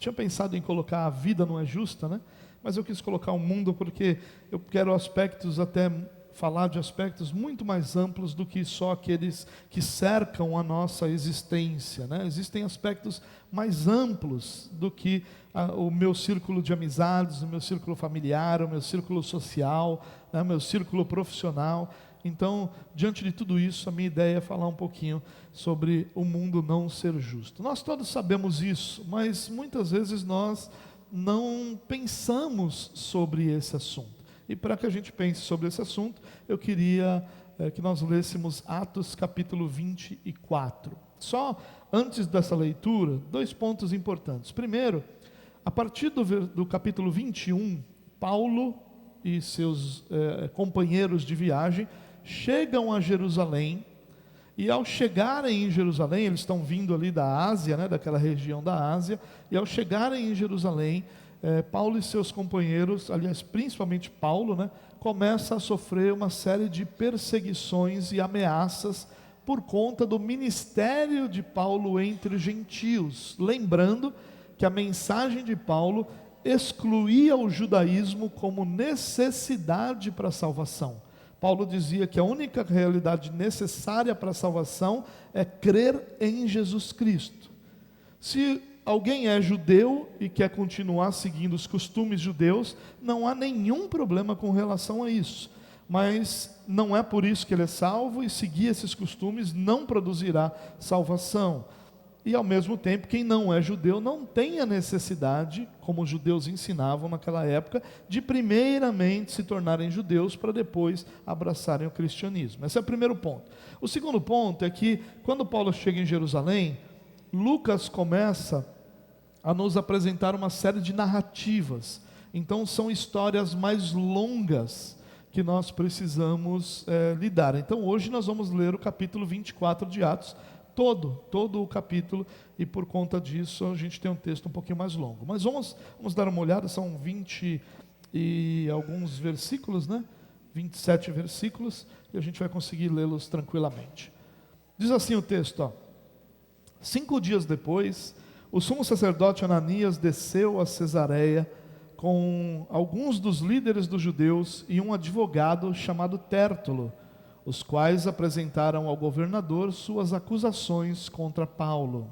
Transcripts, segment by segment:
tinha pensado em colocar a vida não é justa, né? Mas eu quis colocar o mundo porque eu quero falar de aspectos muito mais amplos do que só aqueles que cercam a nossa existência, né? Existem aspectos mais amplos do que o meu círculo de amizades, o meu círculo familiar, o meu círculo social, né? O meu círculo profissional. Então, diante de tudo isso, a minha ideia é falar um pouquinho sobre o mundo não ser justo. Nós todos sabemos isso, mas muitas vezes nós não pensamos sobre esse assunto. E para que a gente pense sobre esse assunto, eu queria que nós lêssemos Atos capítulo 24. Só antes dessa leitura, 2 pontos importantes. Primeiro, a partir do capítulo 21, Paulo e seus companheiros de viagem chegam a Jerusalém, e ao chegarem em Jerusalém, eles estão vindo ali da Ásia, né, daquela região da Ásia, e ao chegarem em Jerusalém, Paulo e seus companheiros, aliás, principalmente Paulo, né, começa a sofrer uma série de perseguições e ameaças por conta do ministério de Paulo entre os gentios. Lembrando que a mensagem de Paulo excluía o judaísmo como necessidade para a salvação. Paulo dizia que a única realidade necessária para a salvação é crer em Jesus Cristo. Se alguém é judeu e quer continuar seguindo os costumes judeus, não há nenhum problema com relação a isso. Mas não é por isso que ele é salvo, e seguir esses costumes não produzirá salvação. E ao mesmo tempo, quem não é judeu não tem a necessidade, como os judeus ensinavam naquela época, de primeiramente se tornarem judeus para depois abraçarem o cristianismo. Esse é o primeiro ponto. O segundo ponto é que quando Paulo chega em Jerusalém, Lucas começa a nos apresentar uma série de narrativas. Então são histórias mais longas que nós precisamos lidar. Então hoje nós vamos ler o capítulo 24 de Atos, todo o capítulo, e por conta disso a gente tem um texto um pouquinho mais longo. Mas vamos dar uma olhada, são 20 e alguns versículos, né? 27 versículos, e a gente vai conseguir lê-los tranquilamente. Diz assim o texto, 5 dias depois, o sumo sacerdote Ananias desceu a Cesareia com alguns dos líderes dos judeus e um advogado chamado Tértulo, os quais apresentaram ao governador suas acusações contra Paulo.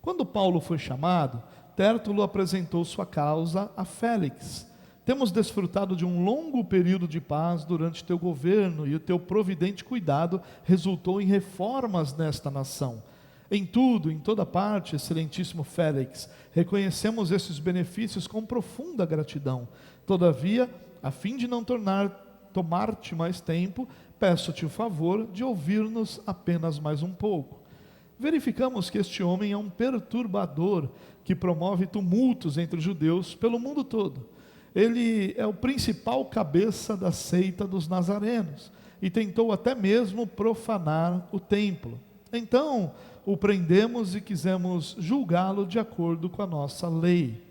Quando Paulo foi chamado, Tértulo apresentou sua causa a Félix. Temos desfrutado de um longo período de paz durante teu governo, e o teu providente cuidado resultou em reformas nesta nação. Em tudo, em toda parte, excelentíssimo Félix, reconhecemos esses benefícios com profunda gratidão. Todavia, a fim de não tomar-te mais tempo, peço-te o favor de ouvir-nos apenas mais um pouco. Verificamos que este homem é um perturbador que promove tumultos entre os judeus pelo mundo todo. Ele é o principal cabeça da seita dos nazarenos e tentou até mesmo profanar o templo. Então o prendemos e quisemos julgá-lo de acordo com a nossa lei.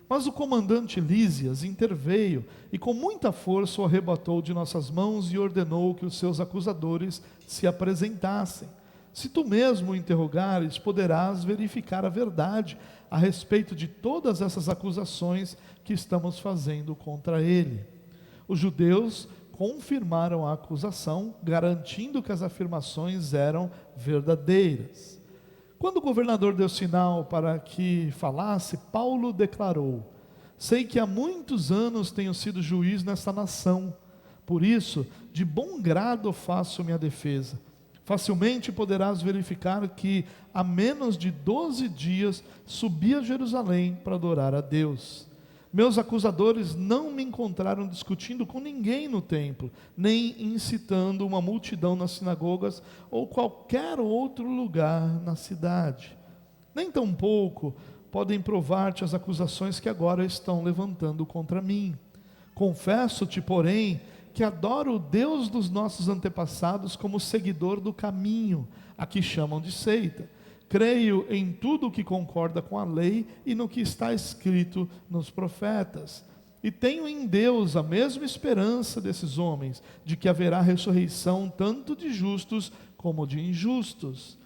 Mas o comandante Lísias interveio e com muita força o arrebatou de nossas mãos e ordenou que os seus acusadores se apresentassem. Se tu mesmo o interrogares, poderás verificar a verdade a respeito de todas essas acusações que estamos fazendo contra ele. Os judeus confirmaram a acusação, garantindo que as afirmações eram verdadeiras. Quando o governador deu sinal para que falasse, Paulo declarou: sei que há muitos anos tenho sido juiz nessa nação, por isso, de bom grado faço minha defesa. Facilmente poderás verificar que há menos de 12 dias subi a Jerusalém para adorar a Deus. Meus acusadores não me encontraram discutindo com ninguém no templo, nem incitando uma multidão nas sinagogas ou qualquer outro lugar na cidade. Nem tampouco podem provar-te as acusações que agora estão levantando contra mim. Confesso-te, porém, que adoro o Deus dos nossos antepassados como seguidor do caminho, a que chamam de seita. Creio em tudo o que concorda com a lei e no que está escrito nos profetas. E tenho em Deus a mesma esperança desses homens, de que haverá ressurreição tanto de justos como de injustos.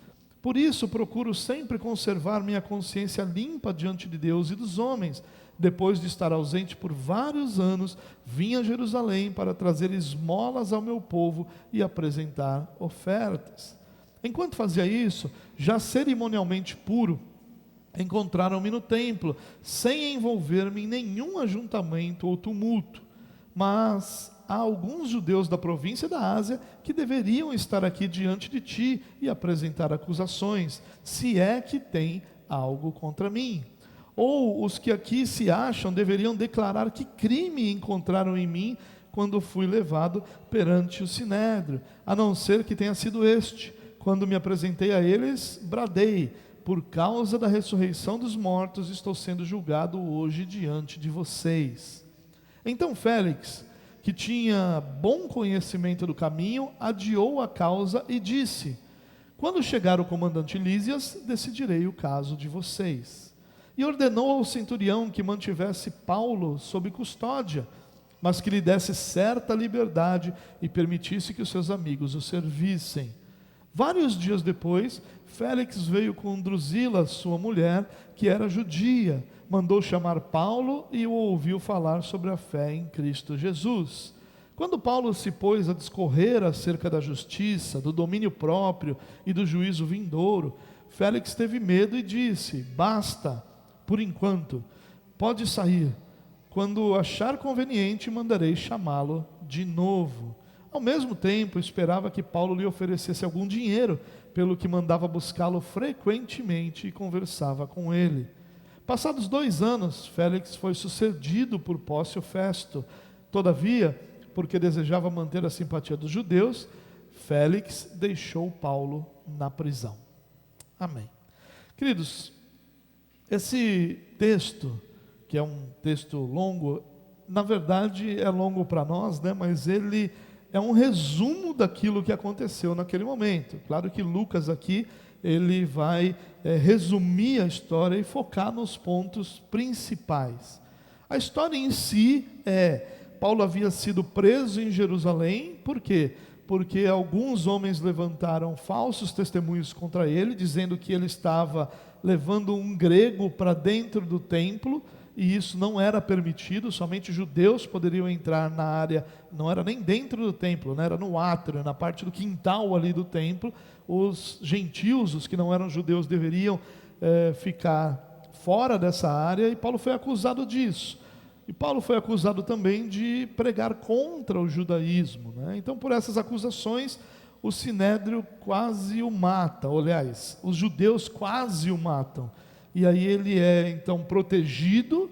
Por isso procuro sempre conservar minha consciência limpa diante de Deus e dos homens. Depois de estar ausente por vários anos, vim a Jerusalém para trazer esmolas ao meu povo e apresentar ofertas. Enquanto fazia isso, já cerimonialmente puro, encontraram-me no templo, sem envolver-me em nenhum ajuntamento ou tumulto. Mas há alguns judeus da província da Ásia que deveriam estar aqui diante de ti e apresentar acusações, se é que tem algo contra mim. Ou os que aqui se acham deveriam declarar que crime encontraram em mim quando fui levado perante o sinédrio, a não ser que tenha sido este. Quando me apresentei a eles, bradei: por causa da ressurreição dos mortos, estou sendo julgado hoje diante de vocês. Então Félix, que tinha bom conhecimento do caminho, adiou a causa e disse: quando chegar o comandante Lísias, decidirei o caso de vocês. E ordenou ao centurião que mantivesse Paulo sob custódia, mas que lhe desse certa liberdade e permitisse que os seus amigos o servissem. Vários dias depois, Félix veio com Drusila, sua mulher, que era judia, mandou chamar Paulo e o ouviu falar sobre a fé em Cristo Jesus. Quando Paulo se pôs a discorrer acerca da justiça, do domínio próprio e do juízo vindouro, Félix teve medo e disse: basta, por enquanto, pode sair. Quando achar conveniente, mandarei chamá-lo de novo. Ao mesmo tempo, esperava que Paulo lhe oferecesse algum dinheiro, pelo que mandava buscá-lo frequentemente e conversava com ele. Passados 2 anos, Félix foi sucedido por Pórcio Festo. Todavia, porque desejava manter a simpatia dos judeus, Félix deixou Paulo na prisão. Amém. Queridos, esse texto, que é um texto longo, na verdade é longo para nós, né? Mas ele é um resumo daquilo que aconteceu naquele momento. Claro que Lucas aqui, ele vai resumir a história e focar nos pontos principais. A história em si Paulo havia sido preso em Jerusalém. Por quê? Porque alguns homens levantaram falsos testemunhos contra ele, dizendo que ele estava levando um grego para dentro do templo, e isso não era permitido, somente judeus poderiam entrar na área, não era nem dentro do templo, né? Era no átrio, na parte do quintal ali do templo. Os gentios, os que não eram judeus, deveriam ficar fora dessa área, e Paulo foi acusado disso. E Paulo foi acusado também de pregar contra o judaísmo, né? Então, por essas acusações, o sinédrio quase o mata. Aliás, os judeus quase o matam. E aí ele é então protegido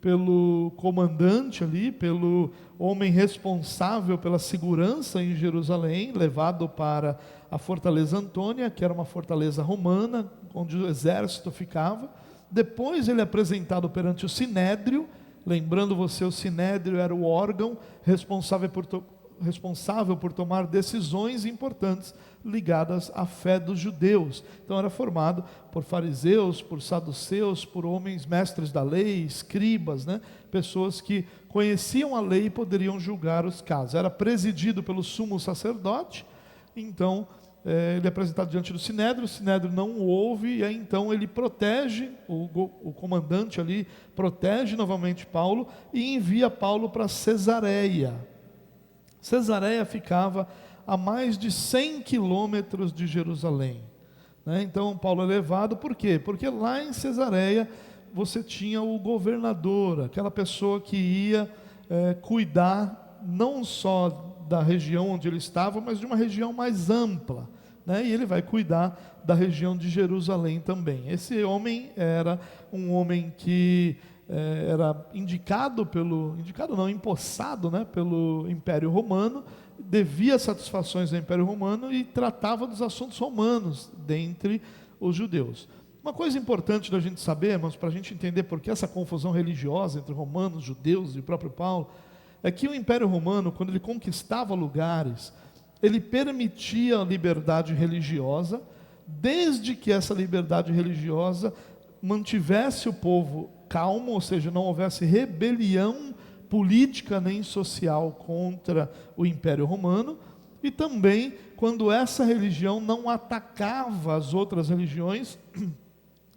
pelo comandante ali, pelo homem responsável pela segurança em Jerusalém, levado para a fortaleza Antônia, que era uma fortaleza romana, onde o exército ficava. Depois ele é apresentado perante o sinédrio. Lembrando você, o sinédrio era o órgão responsável por tomar decisões importantes ligadas à fé dos judeus. Então era formado por fariseus, por saduceus, por homens mestres da lei, escribas, né? Pessoas que conheciam a lei e poderiam julgar os casos. Era presidido pelo sumo sacerdote. Então ele é apresentado diante do sinédrio, o sinédrio não o ouve, e aí então ele protege, o comandante ali protege novamente Paulo e envia Paulo para Cesareia. Cesareia ficava a mais de 100 quilômetros de Jerusalém, né? Então Paulo é levado, por quê? Porque lá em Cesareia você tinha o governador, aquela pessoa que ia cuidar não só da região onde ele estava, mas de uma região mais ampla, né? E ele vai cuidar da região de Jerusalém também. Esse homem era um homem que era empossado, né, pelo Império Romano, devia satisfações ao Império Romano e tratava dos assuntos romanos dentre os judeus. Uma coisa importante da gente saber, irmãos, para a gente entender por que essa confusão religiosa entre romanos, judeus e o próprio Paulo, é que o Império Romano, quando ele conquistava lugares, ele permitia a liberdade religiosa, desde que essa liberdade religiosa mantivesse o povo calmo, ou seja, não houvesse rebelião política nem social contra o Império Romano. e também quando essa religião não atacava as outras religiões,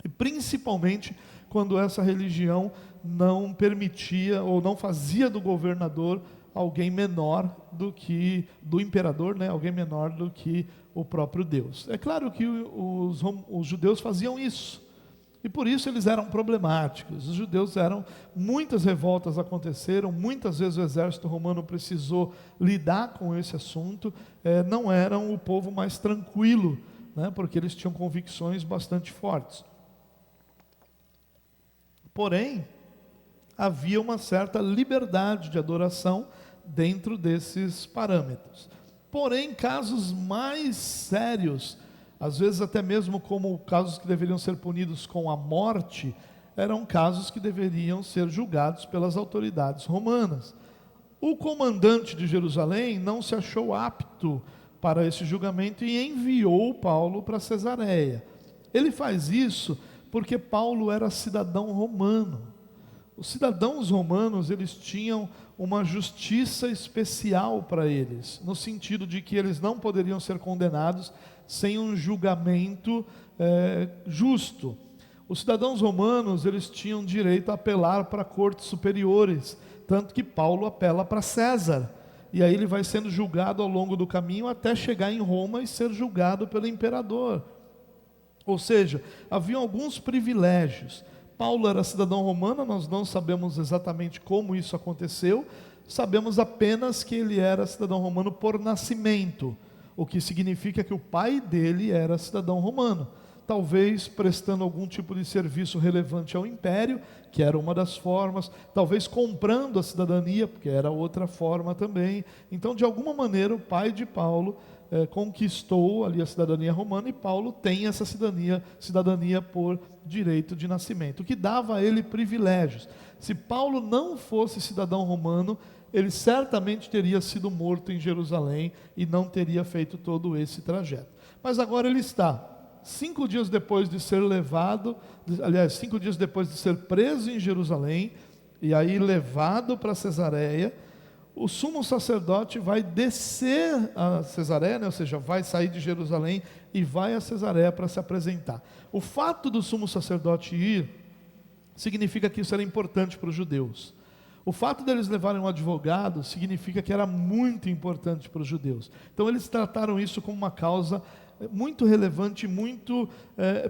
e principalmente quando essa religião não permitia ou não fazia do governador alguém menor do que, do imperador, né? Alguém menor do que o próprio Deus. É claro que os judeus faziam isso, e por isso eles eram problemáticos. Os judeus muitas revoltas aconteceram, muitas vezes o exército romano precisou lidar com esse assunto, não eram o povo mais tranquilo, né? Porque eles tinham convicções bastante fortes. Porém, havia uma certa liberdade de adoração dentro desses parâmetros. Porém, casos mais sérios, às vezes até mesmo como casos que deveriam ser punidos com a morte, eram casos que deveriam ser julgados pelas autoridades romanas. O comandante de Jerusalém não se achou apto para esse julgamento e enviou Paulo para Cesareia. Ele faz isso porque Paulo era cidadão romano. Os cidadãos romanos, eles tinham uma justiça especial para eles, no sentido de que eles não poderiam ser condenados sem um julgamento justo. Os cidadãos romanos, eles tinham direito a apelar para cortes superiores, tanto que Paulo apela para César, e aí ele vai sendo julgado ao longo do caminho até chegar em Roma e ser julgado pelo imperador. Ou seja, haviam alguns privilégios. Paulo era cidadão romano, nós não sabemos exatamente como isso aconteceu, sabemos apenas que ele era cidadão romano por nascimento, o que significa que o pai dele era cidadão romano, talvez prestando algum tipo de serviço relevante ao império, que era uma das formas, talvez comprando a cidadania, porque era outra forma também. Então, de alguma maneira, o pai de Paulo conquistou ali a cidadania romana, e Paulo tem essa cidadania por direito de nascimento, o que dava a ele privilégios. Se Paulo não fosse cidadão romano, ele certamente teria sido morto em Jerusalém e não teria feito todo esse trajeto. Mas agora ele está, 5 dias depois de ser levado, 5 dias depois de ser preso em Jerusalém, e aí levado para Cesareia, o sumo sacerdote vai descer a Cesareia, né? Ou seja, vai sair de Jerusalém e vai a Cesareia para se apresentar. O fato do sumo sacerdote ir, significa que isso era importante para os judeus. O fato deles levarem um advogado, significa que era muito importante para os judeus. Então eles trataram isso como uma causa muito relevante, muito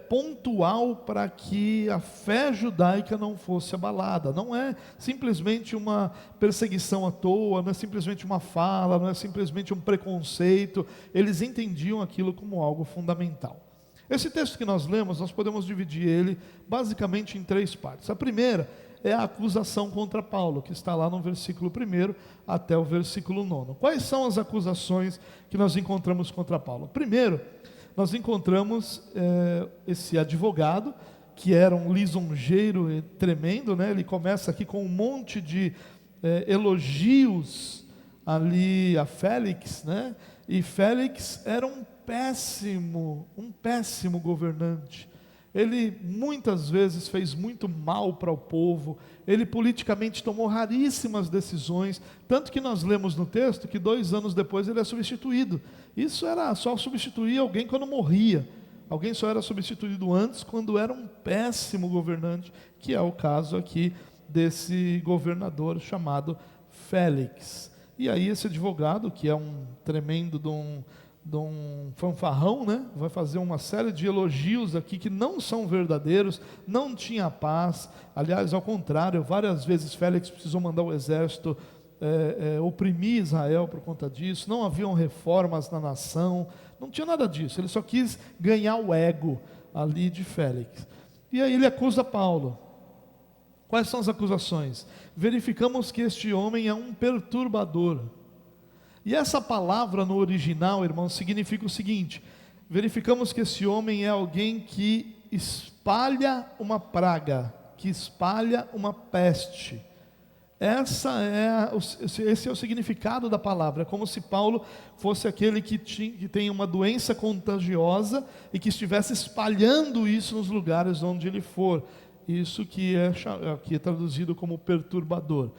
pontual para que a fé judaica não fosse abalada. Não é simplesmente uma perseguição à toa, não é simplesmente uma fala, não é simplesmente um preconceito. Eles entendiam aquilo como algo fundamental. Esse texto que nós lemos, nós podemos dividir ele basicamente em 3 partes. A primeira é a acusação contra Paulo, que está lá no versículo 1 até o versículo 9. Quais são as acusações que nós encontramos contra Paulo? Primeiro, nós encontramos esse advogado, que era um lisonjeiro tremendo, né? Ele começa aqui com um monte de elogios ali a Félix, né? E Félix era um péssimo governante. Ele muitas vezes fez muito mal para o povo, ele politicamente tomou raríssimas decisões, tanto que nós lemos no texto que 2 anos depois ele é substituído. Isso era só substituir alguém quando morria, alguém só era substituído antes quando era um péssimo governante, que é o caso aqui desse governador chamado Félix. E aí esse advogado, que é um tremendo de um fanfarrão, né? Vai fazer uma série de elogios aqui que não são verdadeiros, não tinha paz. Aliás, ao contrário, várias vezes Félix precisou mandar o exército oprimir Israel por conta disso. Não haviam reformas na nação, não tinha nada disso. Ele só quis ganhar o ego ali de Félix. E aí ele acusa Paulo. Quais são as acusações? Verificamos que este homem é um perturbador. E essa palavra no original, irmãos, significa o seguinte: verificamos que esse homem é alguém que espalha uma praga, que espalha uma peste. Esse é o significado da palavra. É como se Paulo fosse aquele que tem uma doença contagiosa e que estivesse espalhando isso nos lugares onde ele for. Isso que é traduzido como perturbador.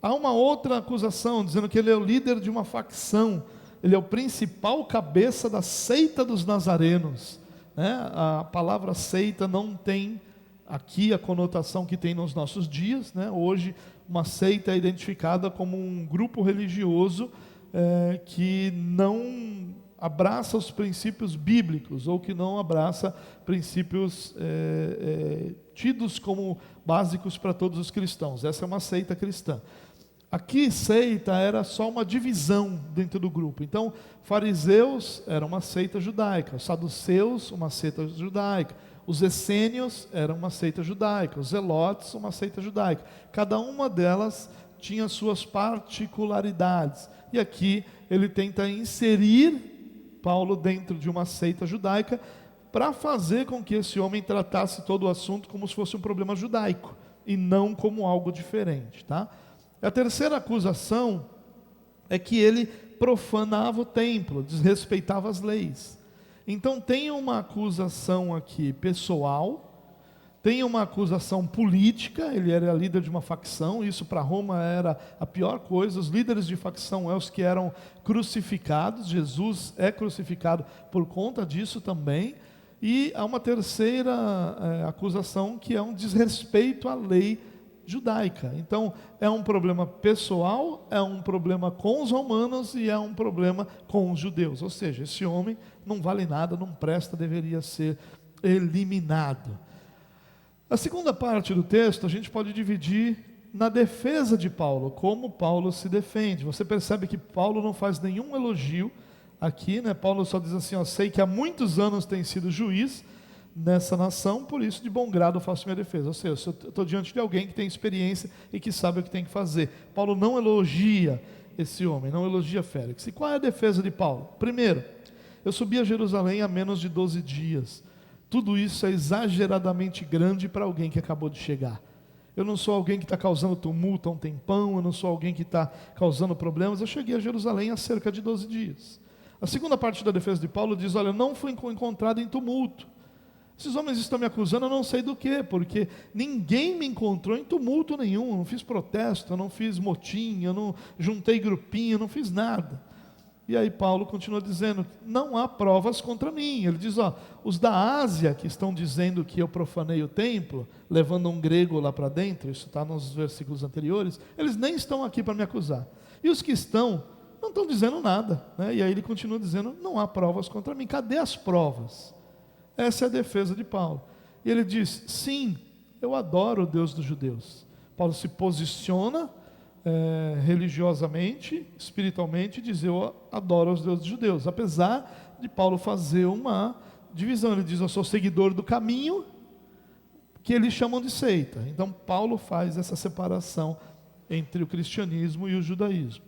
Há uma outra acusação, dizendo que ele é o líder de uma facção. ele é o principal cabeça da seita dos nazarenos, né? A palavra seita não tem aqui a conotação que tem nos nossos dias, né? Hoje uma seita é identificada como um grupo religioso que não abraça os princípios bíblicos, ou que não abraça princípios tidos como básicos para todos os cristãos. Essa é uma seita cristã. Aqui, seita era só uma divisão dentro do grupo. Então, fariseus era uma seita judaica, os saduceus, uma seita judaica, os essênios eram uma seita judaica, os zelotes, uma seita judaica. Cada uma delas tinha suas particularidades. E aqui ele tenta inserir Paulo dentro de uma seita judaica para fazer com que esse homem tratasse todo o assunto como se fosse um problema judaico e não como algo diferente, tá? A terceira acusação é que ele profanava o templo, desrespeitava as leis. Então tem uma acusação aqui pessoal, tem uma acusação política, ele era líder de uma facção, isso para Roma era a pior coisa, os líderes de facção são os que eram crucificados, Jesus é crucificado por conta disso também, e há uma terceira acusação que é um desrespeito à lei judaica. Então é um problema pessoal, é um problema com os romanos e é um problema com os judeus, ou seja, esse homem não vale nada, não presta, deveria ser eliminado. A segunda parte do texto a gente pode dividir na defesa de Paulo, como Paulo se defende. Você percebe que Paulo não faz nenhum elogio aqui, né? Paulo só diz assim, sei que há muitos anos tem sido juiz nessa nação, por isso de bom grado eu faço minha defesa. Ou seja, eu estou diante de alguém que tem experiência e que sabe o que tem que fazer. Paulo não elogia esse homem, não elogia Félix. E qual é a defesa de Paulo? Primeiro, eu subi a Jerusalém há menos de 12 dias. Tudo isso é exageradamente grande para alguém que acabou de chegar. Eu não sou alguém que está causando tumulto há um tempão, eu não sou alguém que está causando problemas. Eu cheguei a Jerusalém há cerca de 12 dias. A segunda parte da defesa de Paulo diz, olha, eu não fui encontrado em tumulto. Esses homens estão me acusando, eu não sei do que, porque ninguém me encontrou em tumulto nenhum, eu não fiz protesto, eu não fiz motim, eu não juntei grupinho, eu não fiz nada. E aí Paulo continua dizendo, não há provas contra mim. Ele diz, os da Ásia que estão dizendo que eu profanei o templo, levando um grego lá para dentro, isso está nos versículos anteriores, eles nem estão aqui para me acusar. E os que estão, não estão dizendo nada, né? E aí ele continua dizendo, não há provas contra mim. Cadê as provas? Essa é a defesa de Paulo. E ele diz, sim, eu adoro o Deus dos judeus. Paulo se posiciona religiosamente, espiritualmente, e diz, eu adoro os deuses judeus. Apesar de Paulo fazer uma divisão, ele diz, eu sou seguidor do caminho, que eles chamam de seita. Então Paulo faz essa separação entre o cristianismo e o judaísmo.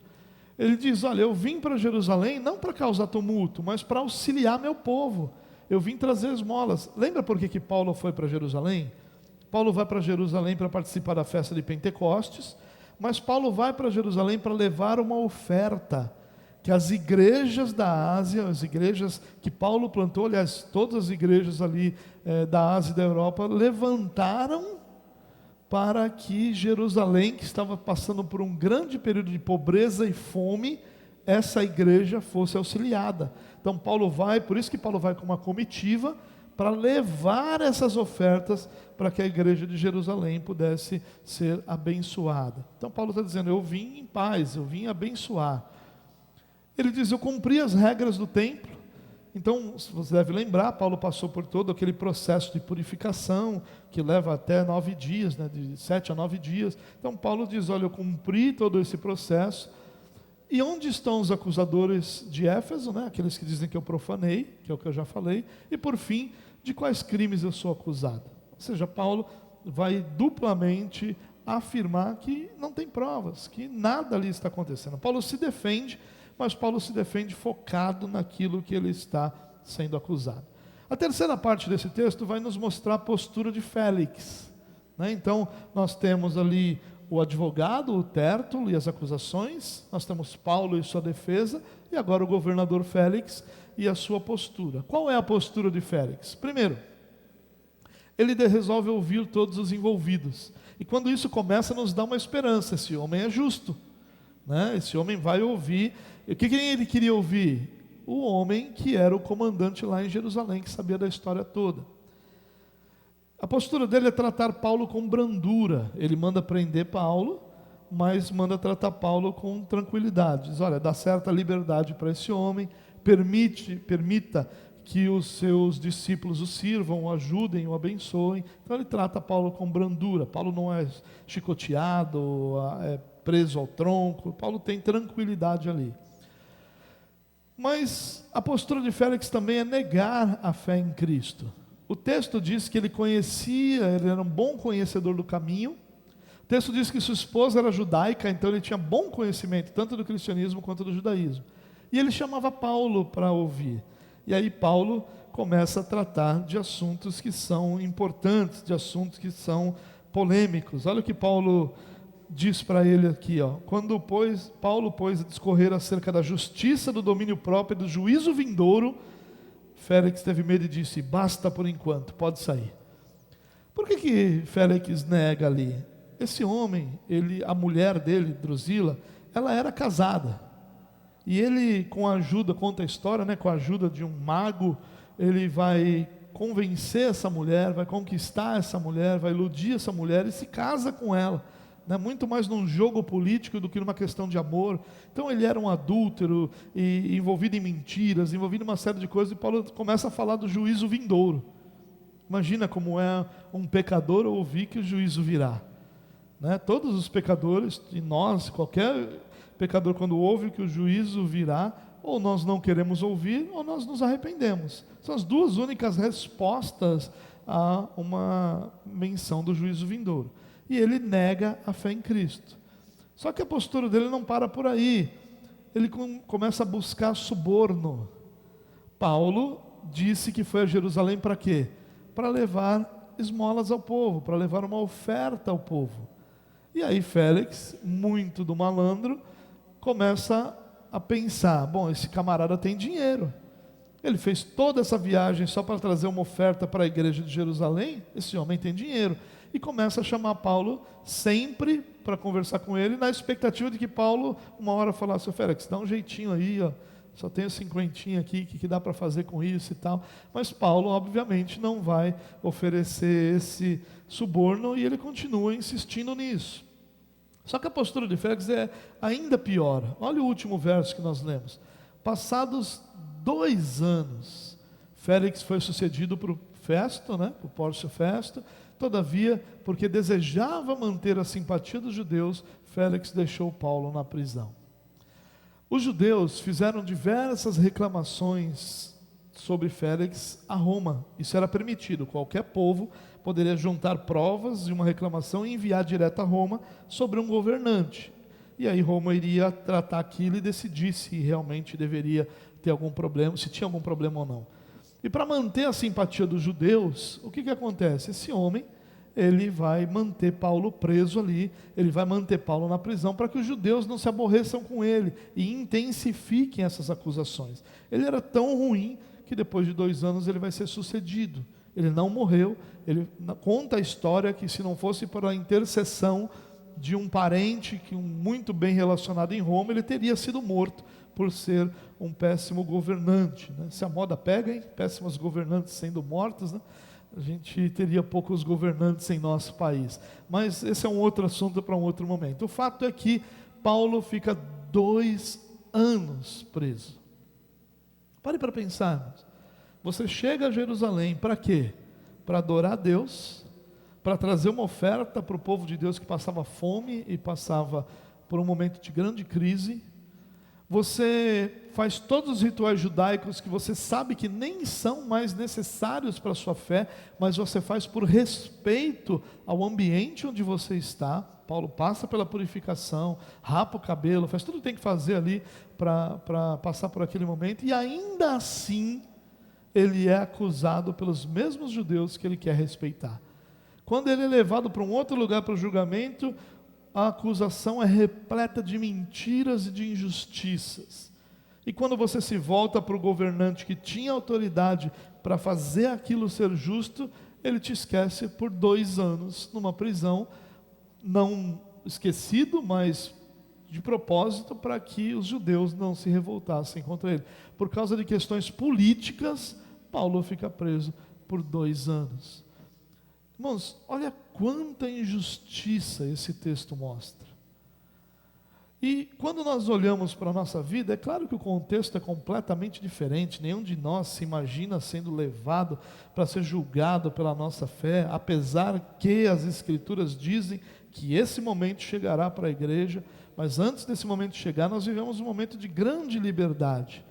Ele diz, olha, eu vim para Jerusalém não para causar tumulto, mas para auxiliar meu povo. Eu vim trazer esmolas. Lembra por que Paulo foi para Jerusalém? Paulo vai para Jerusalém para participar da festa de Pentecostes, mas Paulo vai para Jerusalém para levar uma oferta que as igrejas da Ásia, as igrejas que Paulo plantou, aliás, todas as igrejas ali da Ásia e da Europa, levantaram para que Jerusalém, que estava passando por um grande período de pobreza e fome, essa igreja fosse auxiliada. Então Paulo vai, por isso que Paulo vai com uma comitiva, para levar essas ofertas para que a igreja de Jerusalém pudesse ser abençoada. Então Paulo está dizendo, eu vim em paz, eu vim abençoar. Ele diz, eu cumpri as regras do templo. Então, você deve lembrar, Paulo passou por todo aquele processo de purificação, que leva até 9 dias, né, de 7 a 9 dias. Então Paulo diz, olha, eu cumpri todo esse processo. E onde estão os acusadores de Éfeso, né? Aqueles que dizem que eu profanei, que é o que eu já falei, e por fim, de quais crimes eu sou acusado? Ou seja, Paulo vai duplamente afirmar que não tem provas, que nada ali está acontecendo. Paulo se defende, mas Paulo se defende focado naquilo que ele está sendo acusado. A terceira parte desse texto vai nos mostrar a postura de Félix, né? Então, nós temos ali o advogado, o Tértulo e as acusações, nós temos Paulo e sua defesa, e agora o governador Félix e a sua postura. Qual é a postura de Félix? Primeiro, ele resolve ouvir todos os envolvidos, e quando isso começa, nos dá uma esperança, esse homem é justo, né? Esse homem vai ouvir. E o que ele queria ouvir? O homem que era o comandante lá em Jerusalém, que sabia da história toda. A postura dele é tratar Paulo com brandura. Ele manda prender Paulo, mas manda tratar Paulo com tranquilidade. Diz, olha, dá certa liberdade para esse homem, permita que os seus discípulos o sirvam, o ajudem, o abençoem. Então ele trata Paulo com brandura. Paulo não é chicoteado, é preso ao tronco. Paulo tem tranquilidade ali. Mas a postura de Félix também é negar a fé em Cristo. O texto diz que ele era um bom conhecedor do caminho. O texto diz que sua esposa era judaica, então ele tinha bom conhecimento, tanto do cristianismo quanto do judaísmo. E ele chamava Paulo para ouvir. E aí Paulo começa a tratar de assuntos que são importantes, de assuntos que são polêmicos. Olha o que Paulo diz para ele aqui, ó. Quando Paulo pôs a discorrer acerca da justiça, do domínio próprio e do juízo vindouro, Félix teve medo e disse, basta por enquanto, pode sair. Por que Félix nega ali? Esse homem, a mulher dele, Drusila, ela era casada. E ele, com a ajuda, conta a história, né, com a ajuda de um mago, ele vai convencer essa mulher, vai conquistar essa mulher, vai iludir essa mulher e se casa com ela. Né, muito mais num jogo político do que numa questão de amor. Então ele era um adúltero, e envolvido em mentiras, envolvido em uma série de coisas, e Paulo começa a falar do juízo vindouro. Imagina como é um pecador ouvir que o juízo virá. Né, todos os pecadores, e nós, qualquer pecador, quando ouve que o juízo virá, ou nós não queremos ouvir, ou nós nos arrependemos. São as duas únicas respostas a uma menção do juízo vindouro. E ele nega a fé em Cristo. Só que a postura dele não para por aí. Ele começa a buscar suborno. Paulo disse que foi a Jerusalém para quê? Para levar esmolas ao povo, para levar uma oferta ao povo. E aí Félix, muito do malandro, começa a pensar, bom, esse camarada tem dinheiro. Ele fez toda essa viagem só para trazer uma oferta para a igreja de Jerusalém, esse homem tem dinheiro. E começa a chamar Paulo sempre para conversar com ele, na expectativa de que Paulo, uma hora, falasse, Félix, dá um jeitinho aí, ó, só tenho 50 aqui, o que dá para fazer com isso e tal. Mas Paulo, obviamente, não vai oferecer esse suborno e ele continua insistindo nisso. Só que a postura de Félix é ainda pior. Olha o último verso que nós lemos. Passados 2 anos, Félix foi sucedido por Festo, né, por Pórcio Festo. Todavia, porque desejava manter a simpatia dos judeus, Félix deixou Paulo na prisão. Os judeus fizeram diversas reclamações sobre Félix a Roma. Isso era permitido. Qualquer povo poderia juntar provas de uma reclamação e enviar direto a Roma sobre um governante. E aí Roma iria tratar aquilo e decidir se realmente deveria ter algum problema, se tinha algum problema ou não. E para manter a simpatia dos judeus, o que acontece? Esse homem, ele vai manter Paulo preso ali, ele vai manter Paulo na prisão para que os judeus não se aborreçam com ele e intensifiquem essas acusações. Ele era tão ruim que depois de 2 anos ele vai ser sucedido. Ele não morreu, ele conta a história que se não fosse por a intercessão de um parente muito bem relacionado em Roma, ele teria sido morto por ser um péssimo governante. Né? Se a moda pega, hein? Péssimos governantes sendo mortos, né? A gente teria poucos governantes em nosso país. Mas esse é um outro assunto para um outro momento. O fato é que Paulo fica 2 anos preso. Pare para pensar. Você chega a Jerusalém para quê? Para adorar a Deus, para trazer uma oferta para o povo de Deus que passava fome e passava por um momento de grande crise. Você faz todos os rituais judaicos que você sabe que nem são mais necessários para a sua fé, mas você faz por respeito ao ambiente onde você está. Paulo passa pela purificação, rapa o cabelo, faz tudo o que tem que fazer ali para passar por aquele momento, e ainda assim ele é acusado pelos mesmos judeus que ele quer respeitar. Quando ele é levado para um outro lugar para o julgamento, a acusação é repleta de mentiras e de injustiças. E quando você se volta para o governante que tinha autoridade para fazer aquilo ser justo, ele te esquece por 2 anos numa prisão, não esquecido, mas de propósito para que os judeus não se revoltassem contra ele. Por causa de questões políticas, Paulo fica preso por 2 anos. Irmãos, olha quanta injustiça esse texto mostra. E quando nós olhamos para a nossa vida, é claro que o contexto é completamente diferente. Nenhum de nós se imagina sendo levado para ser julgado pela nossa fé, apesar que as Escrituras dizem que esse momento chegará para a igreja. Mas antes desse momento chegar, nós vivemos um momento de grande liberdade.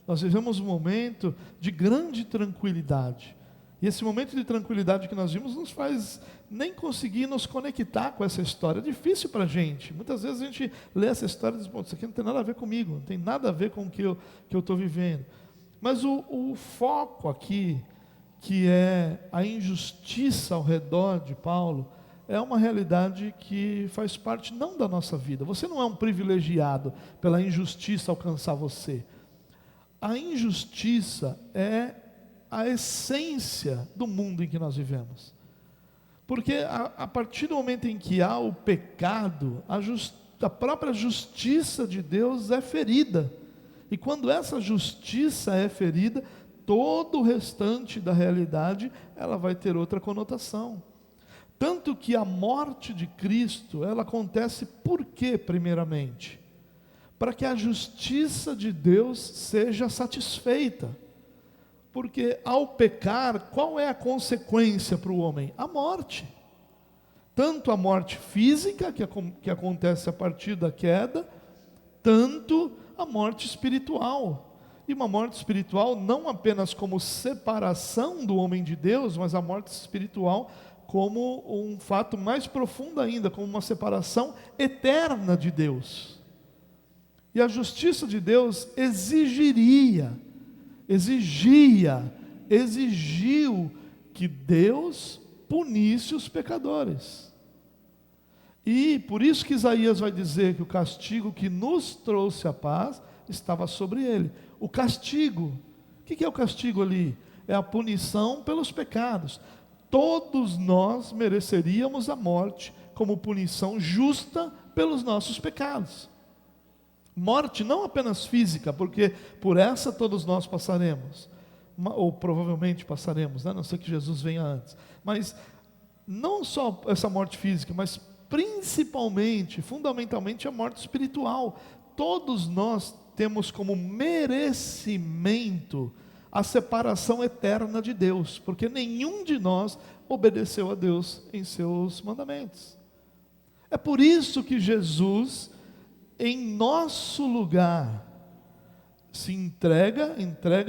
Nós vivemos um momento de grande tranquilidade. E esse momento de tranquilidade que nós vimos nos faz nem conseguir nos conectar com essa história. É difícil para a gente. Muitas vezes a gente lê essa história e diz, isso aqui não tem nada a ver comigo, não tem nada a ver com o que eu estou vivendo. Mas o foco aqui, que é a injustiça ao redor de Paulo, é uma realidade que faz parte não da nossa vida. Você não é um privilegiado pela injustiça alcançar você. A injustiça é a essência do mundo em que nós vivemos. Porque a partir do momento em que há o pecado, a própria justiça de Deus é ferida. E quando essa justiça é ferida, todo o restante da realidade, ela vai ter outra conotação. Tanto que a morte de Cristo, ela acontece por quê, primeiramente? Para que a justiça de Deus seja satisfeita. Porque ao pecar, qual é a consequência para o homem? A morte. Tanto a morte física, que acontece a partir da queda, tanto a morte espiritual. E uma morte espiritual não apenas como separação do homem de Deus, mas a morte espiritual como um fato mais profundo ainda, como uma separação eterna de Deus. E a justiça de Deus exigiu que Deus punisse os pecadores. E por isso que Isaías vai dizer que o castigo que nos trouxe a paz estava sobre ele. O castigo, o que é o castigo ali? É a punição pelos pecados. Todos nós mereceríamos a morte como punição justa pelos nossos pecados. Morte não apenas física, porque por essa todos nós passaremos, ou provavelmente passaremos, né? A não ser que Jesus venha antes. Mas não só essa morte física, mas principalmente, fundamentalmente a morte espiritual. Todos nós temos como merecimento a separação eterna de Deus, porque nenhum de nós obedeceu a Deus em seus mandamentos. É por isso que Jesus, em nosso lugar, se entrega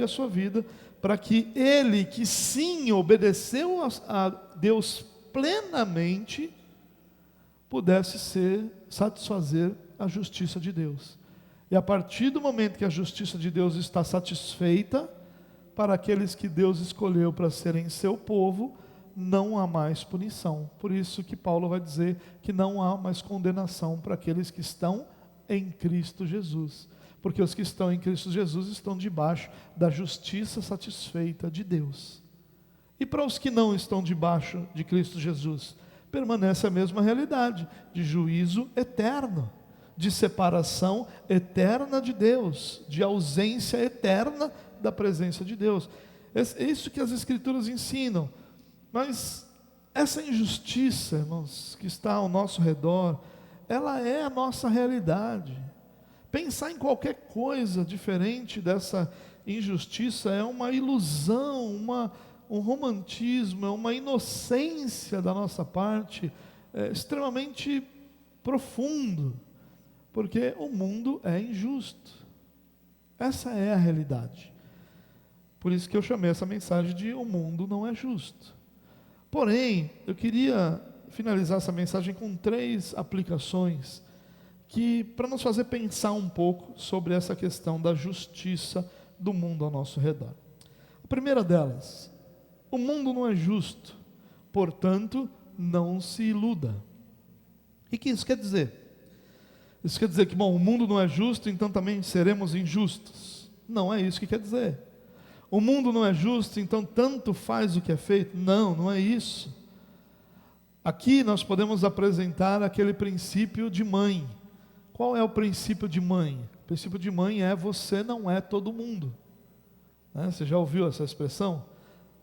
a sua vida, para que ele, que sim obedeceu a Deus plenamente, pudesse satisfazer a justiça de Deus. E a partir do momento que a justiça de Deus está satisfeita, para aqueles que Deus escolheu para serem seu povo, não há mais punição. Por isso que Paulo vai dizer que não há mais condenação para aqueles que estão em Cristo Jesus. Porque os que estão em Cristo Jesus estão debaixo da justiça satisfeita de Deus. E para os que não estão debaixo de Cristo Jesus, permanece a mesma realidade de juízo eterno, de separação eterna de Deus, de ausência eterna da presença de Deus. É isso que as Escrituras ensinam. Mas essa injustiça, irmãos, que está ao nosso redor, ela é a nossa realidade. Pensar em qualquer coisa diferente dessa injustiça é uma ilusão, um romantismo, é uma inocência da nossa parte, extremamente profundo, porque o mundo é injusto. Essa é a realidade. Por isso que eu chamei essa mensagem de o mundo não é justo. Porém, eu queria finalizar essa mensagem com 3 aplicações que para nos fazer pensar um pouco sobre essa questão da justiça do mundo ao nosso redor. A primeira delas: o mundo não é justo, portanto, não se iluda. O que isso quer dizer? Isso quer dizer que, bom, o mundo não é justo, então também seremos injustos. Não é isso que quer dizer. O mundo não é justo, então tanto faz o que é feito. Não, não é isso. Aqui nós podemos apresentar aquele princípio de mãe. Qual é o princípio de mãe? O princípio de mãe é: você não é todo mundo. Né? Você já ouviu essa expressão?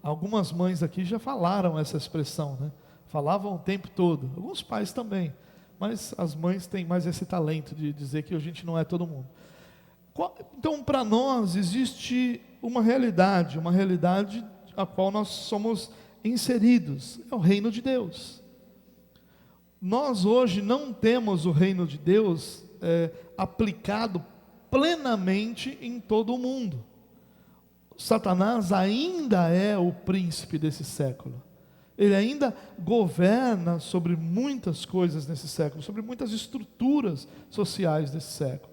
Algumas mães aqui já falaram essa expressão, né? Falavam o tempo todo. Alguns pais também. Mas as mães têm mais esse talento de dizer que a gente não é todo mundo. Então, para nós, existe uma realidade a qual nós somos inseridos. É o reino de Deus. Nós hoje não temos o reino de Deus aplicado plenamente em todo o mundo. Satanás ainda é o príncipe desse século. Ele ainda governa sobre muitas coisas nesse século, sobre muitas estruturas sociais desse século.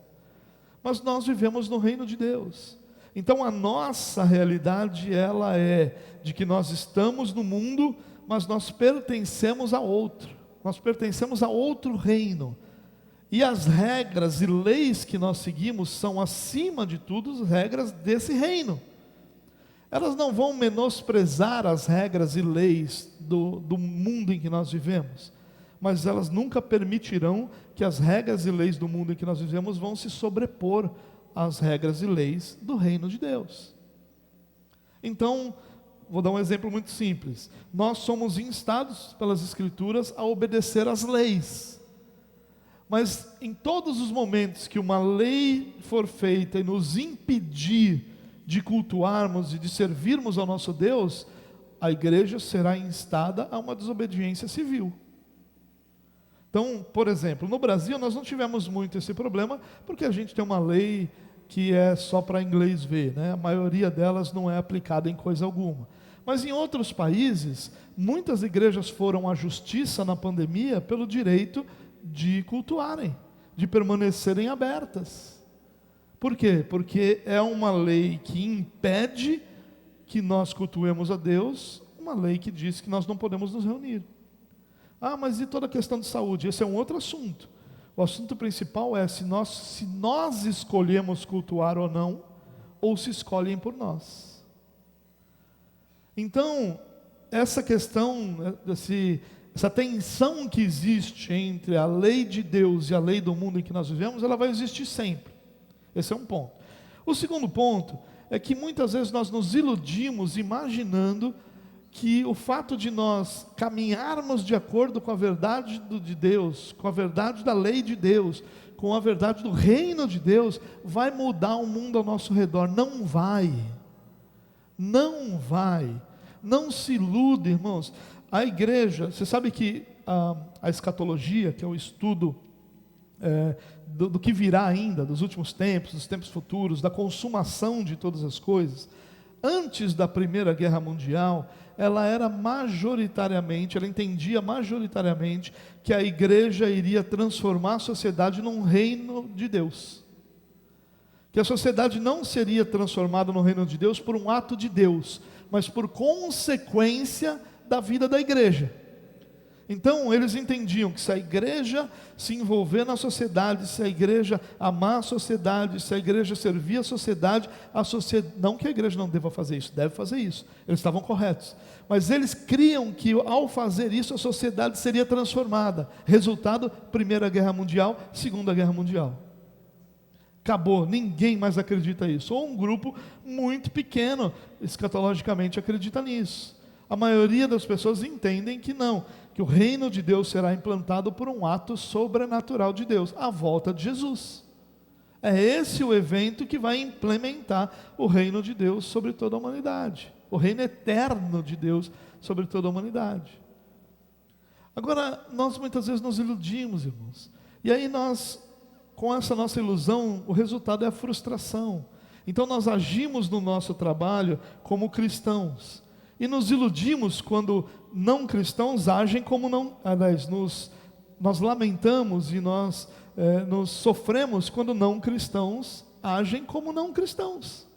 Mas nós vivemos no reino de Deus. Então a nossa realidade, ela é de que nós estamos no mundo, mas nós pertencemos a outro. Nós pertencemos a outro reino. E as regras e leis que nós seguimos são, acima de tudo, as regras desse reino. Elas não vão menosprezar as regras e leis do mundo em que nós vivemos, mas elas nunca permitirão que as regras e leis do mundo em que nós vivemos vão se sobrepor às regras e leis do reino de Deus. Então, vou dar um exemplo muito simples. Nós somos instados pelas Escrituras a obedecer às leis, mas em todos os momentos que uma lei for feita e nos impedir de cultuarmos e de servirmos ao nosso Deus, a igreja será instada a uma desobediência civil. Então, por exemplo, no Brasil nós não tivemos muito esse problema, porque a gente tem uma lei que é só para inglês ver, né? A maioria delas não é aplicada em coisa alguma. Mas em outros países, muitas igrejas foram à justiça na pandemia pelo direito de cultuarem, de permanecerem abertas. Por quê? Porque é uma lei que impede que nós cultuemos a Deus, uma lei que diz que nós não podemos nos reunir. Ah, mas e toda a questão de saúde? Esse é um outro assunto. O assunto principal é se nós escolhemos cultuar ou não, ou se escolhem por nós. Então, essa questão, essa tensão que existe entre a lei de Deus e a lei do mundo em que nós vivemos, ela vai existir sempre. Esse é um ponto. O segundo ponto é que muitas vezes nós nos iludimos imaginando que o fato de nós caminharmos de acordo com a verdade de Deus, com a verdade da lei de Deus, com a verdade do reino de Deus, vai mudar o mundo ao nosso redor. Não vai. Não vai. Não se ilude, irmãos. A igreja, você sabe que a escatologia, que é o estudo do que virá ainda, dos últimos tempos, dos tempos futuros, da consumação de todas as coisas, antes da Primeira Guerra Mundial, ela entendia majoritariamente que a igreja iria transformar a sociedade num reino de Deus. Que a sociedade não seria transformada no reino de Deus por um ato de Deus, mas por consequência da vida da igreja. Então eles entendiam que se a igreja se envolver na sociedade, se a igreja amar a sociedade, se a igreja servir a sociedade, não que a igreja não deva fazer isso, deve fazer isso, eles estavam corretos, mas eles criam que ao fazer isso a sociedade seria transformada. Resultado, Primeira Guerra Mundial, Segunda Guerra Mundial. Acabou, ninguém mais acredita nisso, ou um grupo muito pequeno, escatologicamente, acredita nisso. A maioria das pessoas entendem que não, que o reino de Deus será implantado por um ato sobrenatural de Deus, a volta de Jesus. É esse o evento que vai implementar o reino de Deus sobre toda a humanidade, o reino eterno de Deus sobre toda a humanidade. Agora, nós muitas vezes nos iludimos, irmãos, e aí nós, com essa nossa ilusão, o resultado é a frustração. Então nós agimos no nosso trabalho como cristãos, e nos iludimos quando não cristãos agem como não, aliás, nós lamentamos e nós nos sofremos quando não cristãos agem como não cristãos.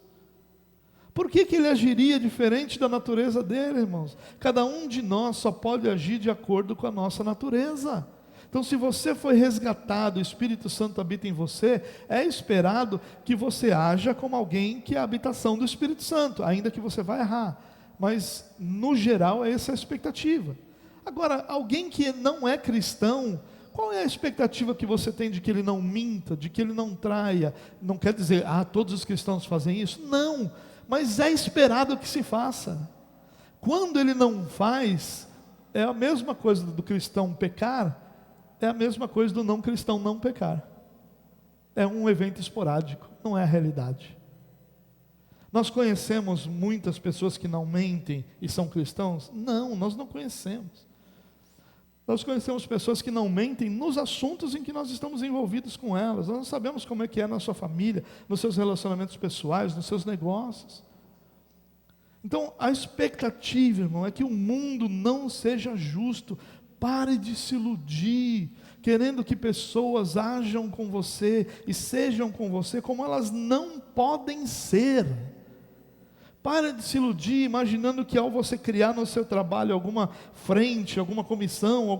Por que ele agiria diferente da natureza dele, irmãos? Cada um de nós só pode agir de acordo com a nossa natureza. Então, se você foi resgatado, o Espírito Santo habita em você, é esperado que você haja como alguém que é a habitação do Espírito Santo, ainda que você vai errar. Mas, no geral, essa é a expectativa. Agora, alguém que não é cristão, qual é a expectativa que você tem de que ele não minta, de que ele não traia? Não quer dizer, todos os cristãos fazem isso? Não, mas é esperado que se faça. Quando ele não faz, é a mesma coisa do cristão pecar, é a mesma coisa do não cristão não pecar. É um evento esporádico, não é a realidade. Nós conhecemos muitas pessoas que não mentem e são cristãos? Não, nós não conhecemos. Nós conhecemos pessoas que não mentem nos assuntos em que nós estamos envolvidos com elas. Nós não sabemos como é que é na sua família, nos seus relacionamentos pessoais, nos seus negócios. Então, a expectativa, irmão, é que o mundo não seja justo. Pare de se iludir, querendo que pessoas ajam com você e sejam com você como elas não podem ser. Pare de se iludir, imaginando que ao você criar no seu trabalho alguma frente, alguma comissão,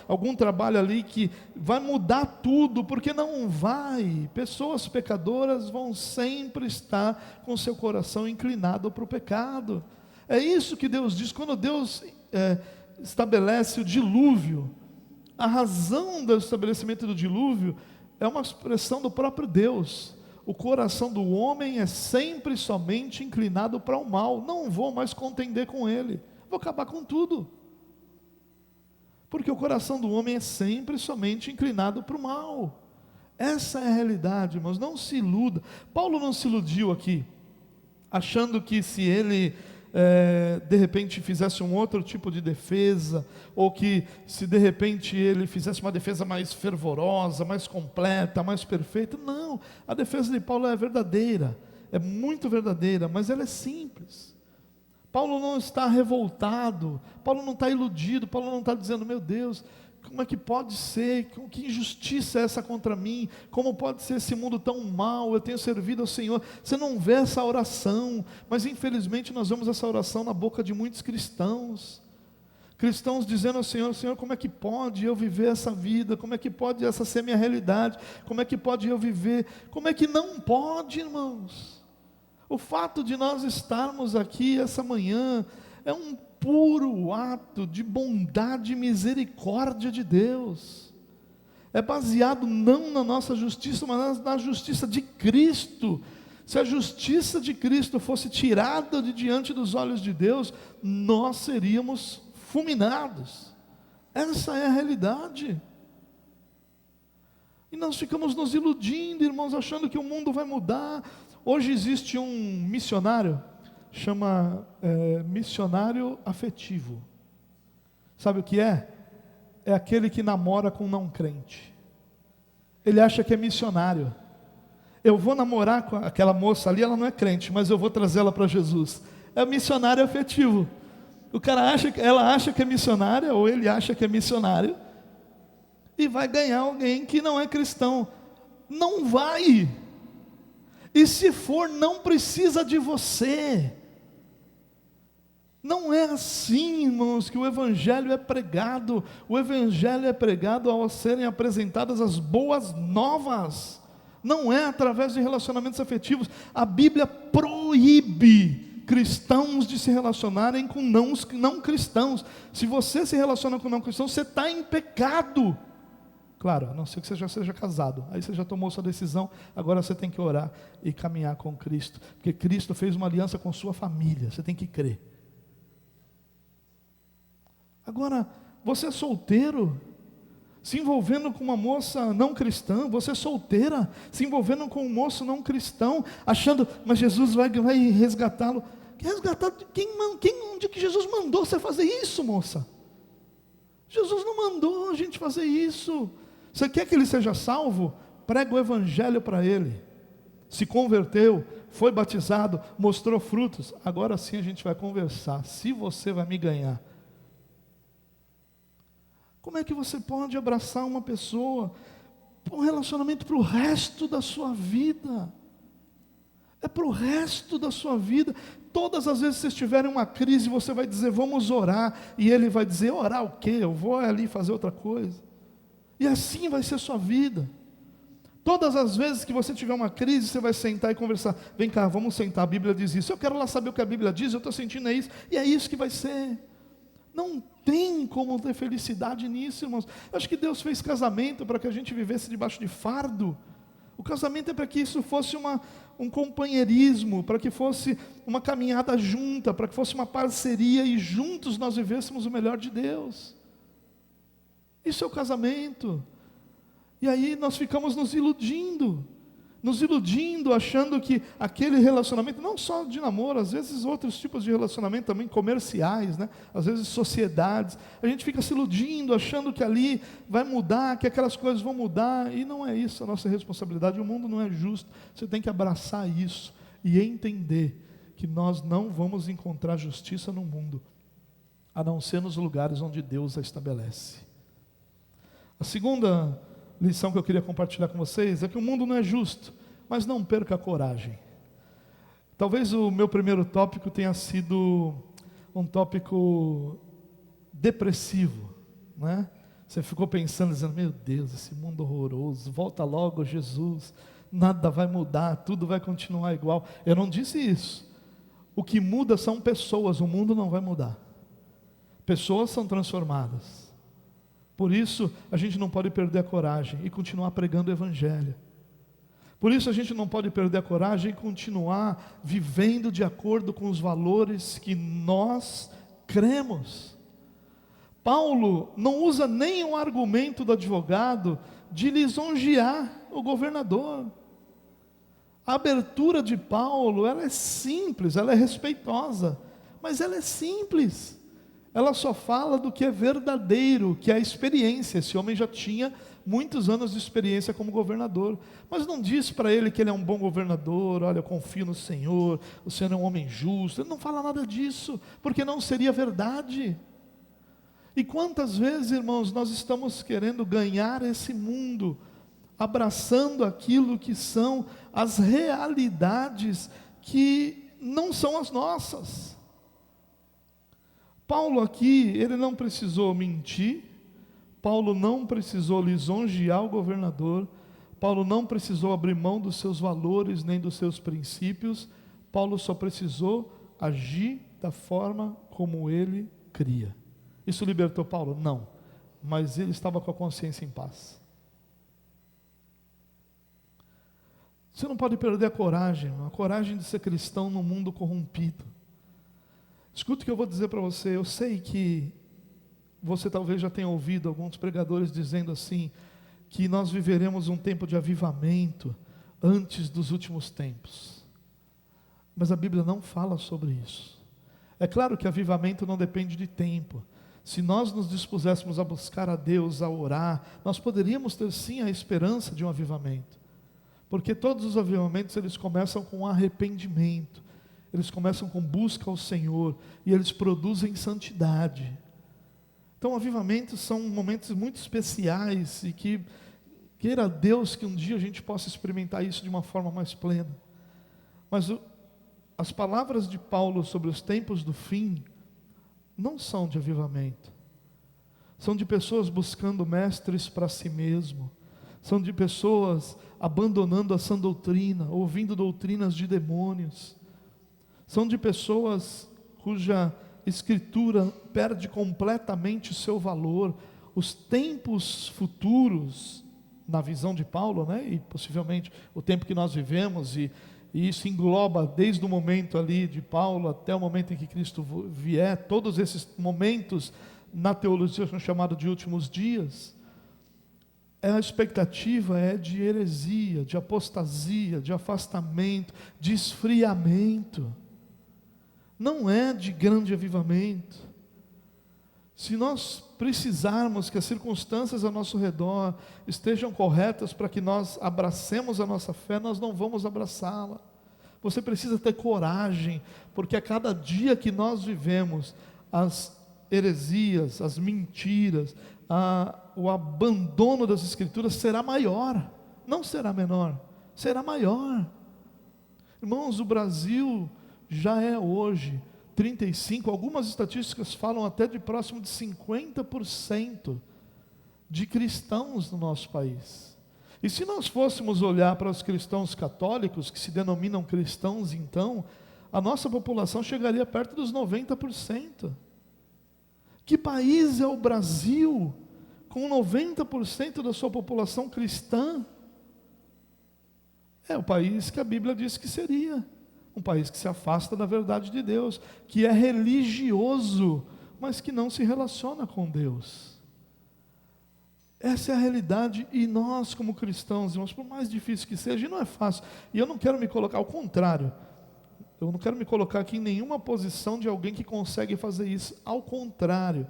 algum trabalho ali que vai mudar tudo, porque não vai. Pessoas pecadoras vão sempre estar com seu coração inclinado para o pecado. É isso que Deus diz. Quando Deus estabelece o dilúvio, a razão do estabelecimento do dilúvio é uma expressão do próprio Deus. O coração do homem é sempre somente inclinado para o mal. Não vou mais contender com ele, vou acabar com tudo. Porque o coração do homem é sempre somente inclinado para o mal. Essa é a realidade, irmãos, não se iluda. Paulo não se iludiu aqui, achando que se ele de repente fizesse um outro tipo de defesa, ou que se de repente ele fizesse uma defesa mais fervorosa, mais completa, mais perfeita. Não, a defesa de Paulo é verdadeira, é muito verdadeira, mas ela é simples. Paulo não está revoltado, Paulo não está iludido, Paulo não está dizendo, meu Deus, como é que pode ser, que injustiça é essa contra mim, como pode ser esse mundo tão mau, eu tenho servido ao Senhor. Você não vê essa oração, mas infelizmente nós vemos essa oração na boca de muitos cristãos dizendo ao Senhor, Senhor, como é que pode eu viver essa vida, como é que pode essa ser minha realidade, como é que pode eu viver, como é que não pode, irmãos? O fato de nós estarmos aqui essa manhã, é um puro ato de bondade e misericórdia de Deus, é baseado não na nossa justiça, mas na justiça de Cristo. Se a justiça de Cristo fosse tirada de diante dos olhos de Deus, nós seríamos fulminados. Essa é a realidade, e nós ficamos nos iludindo, irmãos, achando que o mundo vai mudar. Hoje existe um missionário, chama missionário afetivo. Sabe o que é? É aquele que namora com não crente. Ele acha que é missionário. Eu vou namorar com aquela moça ali, ela não é crente, mas eu vou trazê-la para Jesus. É missionário afetivo. O cara ela acha que é missionária, ou ele acha que é missionário, e vai ganhar alguém que não é cristão. Não vai. E se for, não precisa de você. Não é assim, irmãos, que o Evangelho é pregado. O Evangelho é pregado ao serem apresentadas as boas novas. Não é através de relacionamentos afetivos. A Bíblia proíbe cristãos de se relacionarem com não cristãos. Se você se relaciona com não cristãos, você está em pecado. Claro, a não ser que você já seja casado. Aí você já tomou sua decisão, agora você tem que orar e caminhar com Cristo. Porque Cristo fez uma aliança com sua família, você tem que crer. Agora, você é solteiro, se envolvendo com uma moça não cristã, você é solteira, se envolvendo com um moço não cristão, achando, mas Jesus vai resgatá-lo. Resgatar? Onde que Jesus mandou você fazer isso, moça? Jesus não mandou a gente fazer isso. Você quer que ele seja salvo? Prega o Evangelho para ele. Se converteu, foi batizado, mostrou frutos. Agora sim a gente vai conversar. Se você vai me ganhar. Como é que você pode abraçar uma pessoa, um relacionamento para o resto da sua vida? É para o resto da sua vida. Todas as vezes que vocês tiverem uma crise, você vai dizer, vamos orar. E ele vai dizer, orar o quê? Eu vou ali fazer outra coisa. E assim vai ser a sua vida. Todas as vezes que você tiver uma crise, você vai sentar e conversar. Vem cá, vamos sentar, a Bíblia diz isso. Eu quero lá saber o que a Bíblia diz, eu estou sentindo isso. E é isso que vai ser. Não tem como ter felicidade nisso, irmãos. Acho que Deus fez casamento para que a gente vivesse debaixo de fardo. O casamento é para que isso fosse um companheirismo, para que fosse uma caminhada junta, para que fosse uma parceria e juntos nós vivêssemos o melhor de Deus. Isso é o casamento. E aí nós ficamos nos iludindo, achando que aquele relacionamento, não só de namoro, às vezes outros tipos de relacionamento também comerciais, né? Às vezes sociedades, a gente fica se iludindo, achando que ali vai mudar, que aquelas coisas vão mudar, e não é isso a nossa responsabilidade. O mundo não é justo, você tem que abraçar isso e entender que nós não vamos encontrar justiça no mundo, a não ser nos lugares onde Deus a estabelece. A segunda lição que eu queria compartilhar com vocês é que o mundo não é justo, mas não perca a coragem. Talvez o meu primeiro tópico tenha sido um tópico depressivo, né? Você ficou pensando, dizendo, meu Deus, esse mundo horroroso, volta logo Jesus, nada vai mudar, tudo vai continuar igual. Eu não disse isso. O que muda são pessoas, o mundo não vai mudar. Pessoas são transformadas. Por isso, a gente não pode perder a coragem e continuar pregando o Evangelho. Por isso, a gente não pode perder a coragem e continuar vivendo de acordo com os valores que nós cremos. Paulo não usa nem o argumento do advogado de lisonjear o governador. A abertura de Paulo, ela é simples, ela é respeitosa, mas ela é simples. Ela só fala do que é verdadeiro, que é a experiência. Esse homem já tinha muitos anos de experiência como governador, mas não diz para ele que ele é um bom governador, olha, eu confio no Senhor, o Senhor é um homem justo. Ele não fala nada disso, porque não seria verdade. E quantas vezes, irmãos, nós estamos querendo ganhar esse mundo, abraçando aquilo que são as realidades que não são as nossas. Paulo aqui, ele não precisou mentir, Paulo não precisou lisonjear o governador, Paulo não precisou abrir mão dos seus valores nem dos seus princípios, Paulo só precisou agir da forma como ele cria. Isso libertou Paulo? Não, mas ele estava com a consciência em paz. Você não pode perder a coragem de ser cristão num mundo corrompido. Escuta o que eu vou dizer para você. Eu sei que você talvez já tenha ouvido alguns pregadores dizendo assim, que nós viveremos um tempo de avivamento antes dos últimos tempos. Mas a Bíblia não fala sobre isso. É claro que avivamento não depende de tempo. Se nós nos dispuséssemos a buscar a Deus, a orar, nós poderíamos ter sim a esperança de um avivamento. Porque todos os avivamentos, eles começam com arrependimento. Eles começam com busca ao Senhor e eles produzem santidade. Então, avivamentos são momentos muito especiais e que, queira Deus que um dia a gente possa experimentar isso de uma forma mais plena. Mas as palavras de Paulo sobre os tempos do fim não são de avivamento. São de pessoas buscando mestres para si mesmo. São de pessoas abandonando a sã doutrina, ouvindo doutrinas de demônios. São de pessoas cuja escritura perde completamente o seu valor. Os tempos futuros, na visão de Paulo, né, e possivelmente o tempo que nós vivemos, e isso engloba desde o momento ali de Paulo até o momento em que Cristo vier, todos esses momentos na teologia são chamados de últimos dias. A expectativa é de heresia, de apostasia, de afastamento, de esfriamento. Não é de grande avivamento. Se nós precisarmos que as circunstâncias ao nosso redor estejam corretas para que nós abracemos a nossa fé, nós não vamos abraçá-la. Você precisa ter coragem, porque a cada dia que nós vivemos, as heresias, as mentiras, o abandono das Escrituras será maior, não será menor, será maior. Irmãos, o Brasil já é hoje 35%, algumas estatísticas falam até de próximo de 50% de cristãos no nosso país. E se nós fôssemos olhar para os cristãos católicos, que se denominam cristãos então, a nossa população chegaria perto dos 90%. Que país é o Brasil, com 90% da sua população cristã? É o país que a Bíblia disse que seria. Um país que se afasta da verdade de Deus, que é religioso, mas que não se relaciona com Deus. Essa é a realidade, e nós como cristãos, irmãos, por mais difícil que seja, e não é fácil, e eu não quero me colocar, ao contrário, eu não quero me colocar aqui em nenhuma posição de alguém que consegue fazer isso, ao contrário,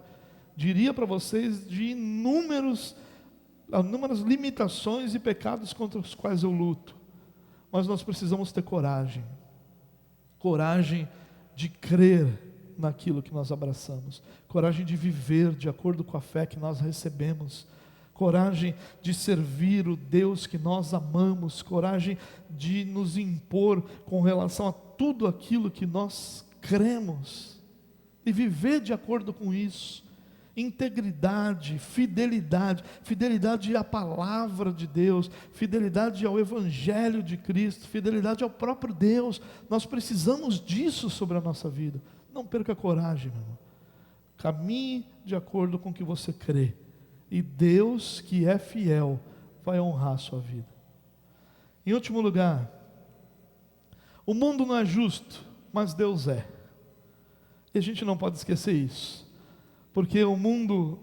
diria para vocês de inúmeras limitações e pecados contra os quais eu luto, mas nós precisamos ter coragem de crer naquilo que nós abraçamos, coragem de viver de acordo com a fé que nós recebemos, coragem de servir o Deus que nós amamos, coragem de nos impor com relação a tudo aquilo que nós cremos, e viver de acordo com isso. Integridade, fidelidade à palavra de Deus, fidelidade ao Evangelho de Cristo, fidelidade ao próprio Deus. Nós precisamos disso sobre a nossa vida. Não perca a coragem, meu irmão. Caminhe de acordo com o que você crê, e Deus, que é fiel, vai honrar a sua vida. Em último lugar, o mundo não é justo, mas Deus é. E a gente não pode esquecer isso. Porque o mundo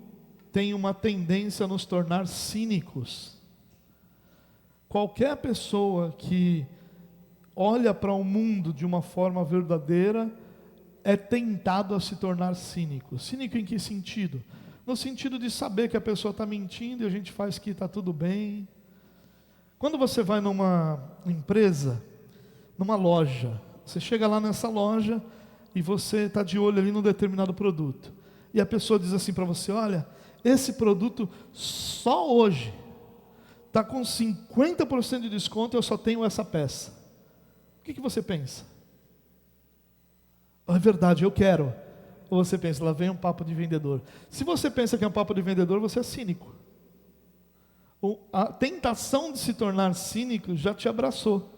tem uma tendência a nos tornar cínicos. Qualquer pessoa que olha para o mundo de uma forma verdadeira é tentado a se tornar cínico. Cínico em que sentido? No sentido de saber que a pessoa está mentindo e a gente faz que está tudo bem. Quando você vai numa empresa, numa loja, você chega lá nessa loja e você está de olho ali num determinado produto. E a pessoa diz assim para você: olha, esse produto só hoje está com 50% de desconto e eu só tenho essa peça. O que você pensa? É verdade, eu quero. Ou você pensa, lá vem um papo de vendedor. Se você pensa que é um papo de vendedor, você é cínico. A tentação de se tornar cínico já te abraçou.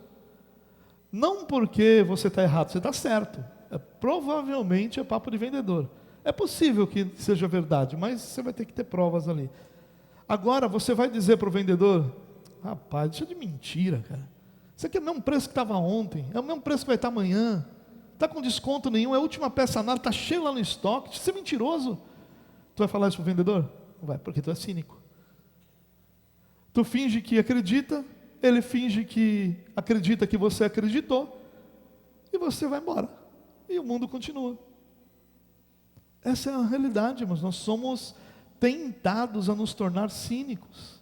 Não porque você está errado, você está certo. Provavelmente é papo de vendedor. É possível que seja verdade, mas você vai ter que ter provas ali. Agora, você vai dizer para o vendedor: rapaz, isso é de mentira, cara. Isso aqui é o mesmo preço que estava ontem, é o mesmo preço que vai estar amanhã, está com desconto nenhum, é a última peça nada, está cheio lá no estoque, isso é mentiroso. Tu vai falar isso para o vendedor? Não vai, porque tu é cínico. Tu finge que acredita, ele finge que acredita que você acreditou, e você vai embora, e o mundo continua. Essa é a realidade, mas nós somos tentados a nos tornar cínicos.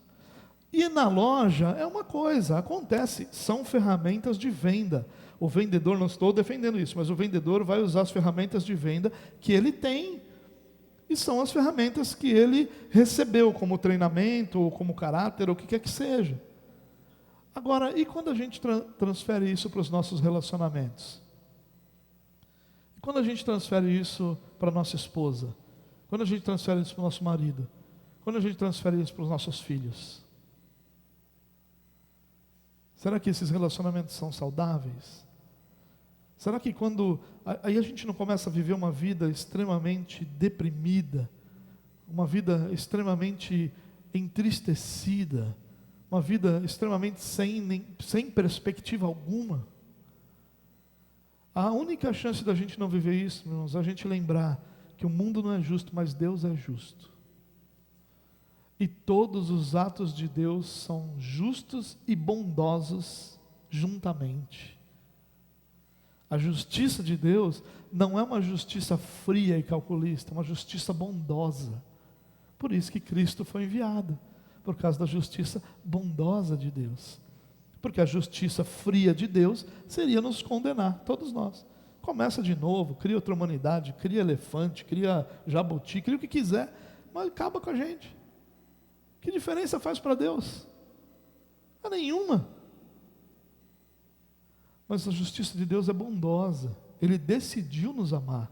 E na loja é uma coisa, acontece, são ferramentas de venda. O vendedor, não estou defendendo isso, mas o vendedor vai usar as ferramentas de venda que ele tem. E são as ferramentas que ele recebeu como treinamento, ou como caráter, ou o que quer que seja. Agora, e quando a gente transfere isso para os nossos relacionamentos? Quando a gente transfere isso para a nossa esposa? Quando a gente transfere isso para o nosso marido? Quando a gente transfere isso para os nossos filhos? Será que esses relacionamentos são saudáveis? Será que quando... Aí a gente não começa a viver uma vida extremamente deprimida, uma vida extremamente entristecida, uma vida extremamente sem perspectiva alguma? A única chance da gente não viver isso, meus irmãos, é a gente lembrar que o mundo não é justo, mas Deus é justo. E todos os atos de Deus são justos e bondosos juntamente. A justiça de Deus não é uma justiça fria e calculista, é uma justiça bondosa. Por isso que Cristo foi enviado, por causa da justiça bondosa de Deus. Porque a justiça fria de Deus seria nos condenar, todos nós. Começa de novo, cria outra humanidade, cria elefante, cria jabuti, cria o que quiser, mas acaba com a gente. Que diferença faz para Deus? Não há nenhuma. Mas a justiça de Deus é bondosa. Ele decidiu nos amar.